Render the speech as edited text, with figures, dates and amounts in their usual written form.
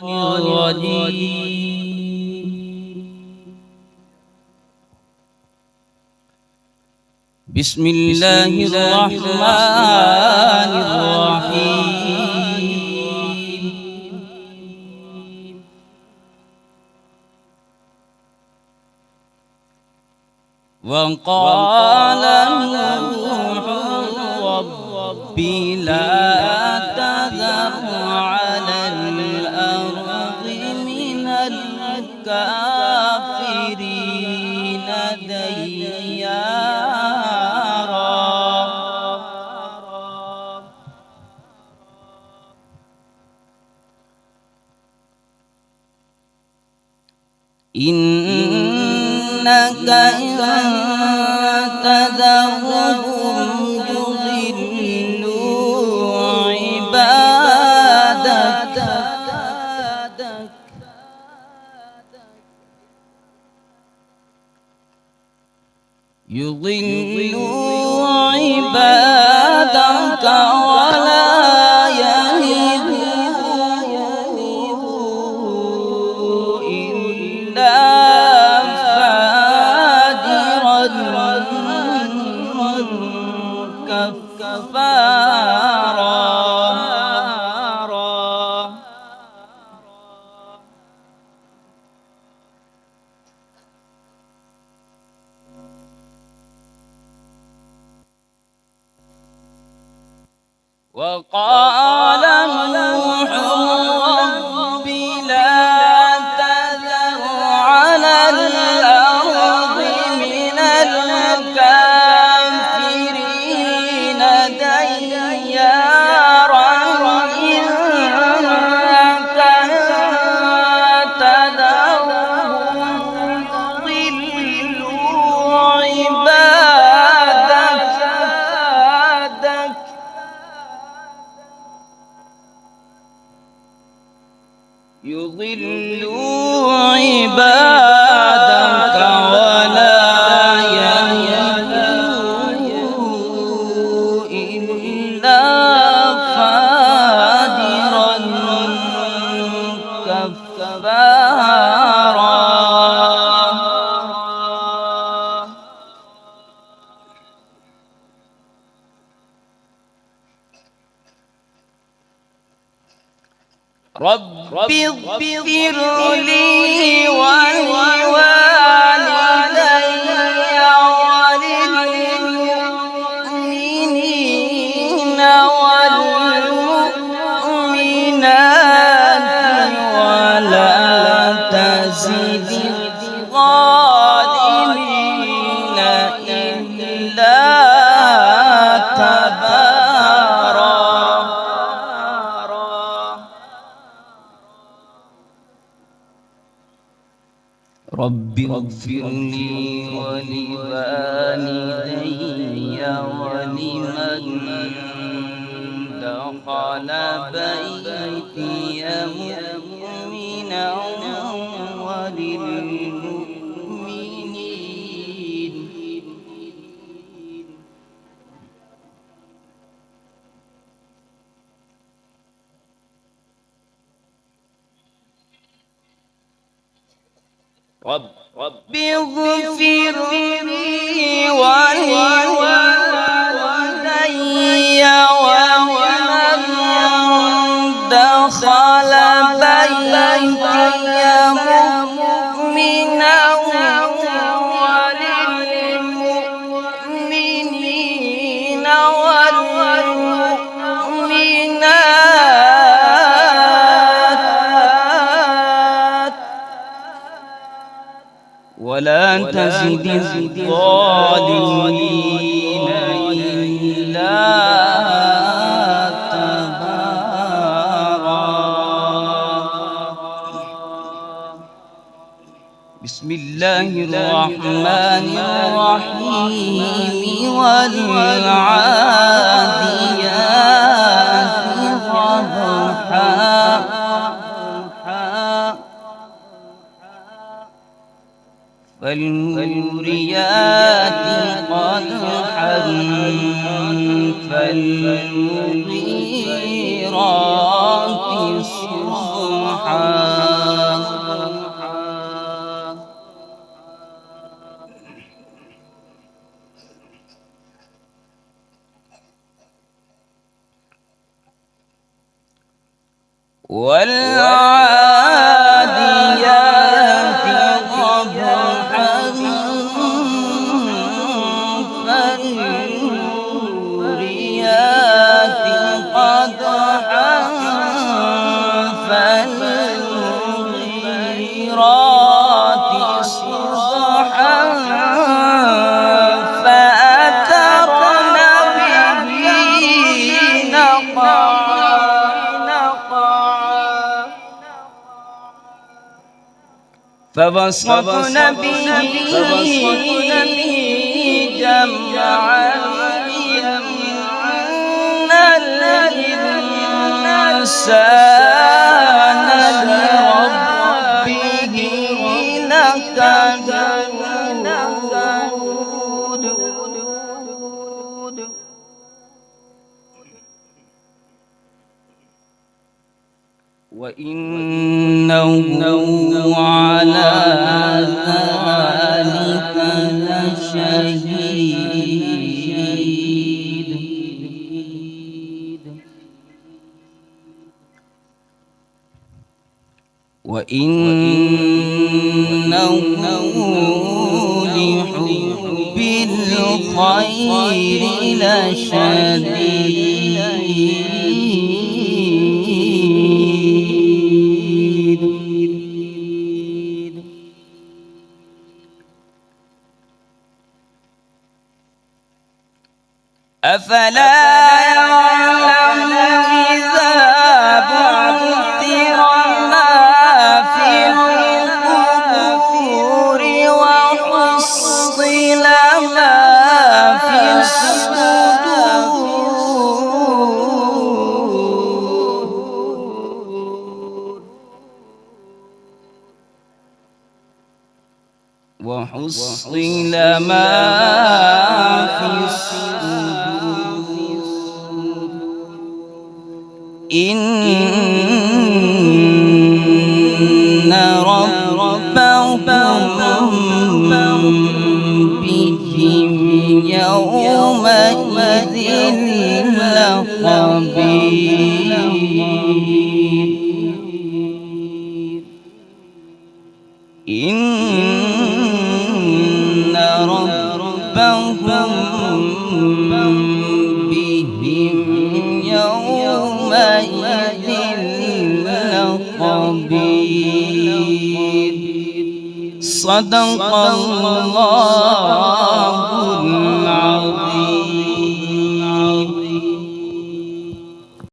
بسم الله الرحمن الرحيم. وقال نوح رب لا تذر على الأرض من الكافرين ديارا إنك إن تذرهم يضلوا عبادك ولا يلدوا إلا فاجرا كفارا. وقال نوح رب لا تذر على الأرض من الكافرين ديارا إنك تذرهم يضلوا عبادك ولا يلدوا إلا فاجرا كفارا. رب اغفر لي ولوالدي وللمؤمنين والمؤمنات ولا تزد الظالمين إلا تبارا. رب اغفر لي ولوالدي ولمن دخل بيتي مؤمنا وللمؤمنين. رب اغفر لي ولوالدي ولمن دخل بيتي مؤمنا وللمؤمنين والمؤمنات ولا تزد الظالمين إلا تبارا. بسم الله الرحمن الرحيم. والعاديات ضبحا فالموريات قدحا فالمغيرات صبحا والعاديات ضبحا فالموريات قدحا فالمغيرات صبحا فأثرن به نقعا فوسطن به جمعا إن الإنسان لربه لكنود وإنه على ذلك لشهيد وإنه لحب الخير لشديد أفلا يعلم إذا بعثر ما في القبور وحصل ما في الصدور وحصل ما في الصدور إن ربهم بهم يومئذ لخبير إن ربهم بهم يومئذ لخبير صدق الله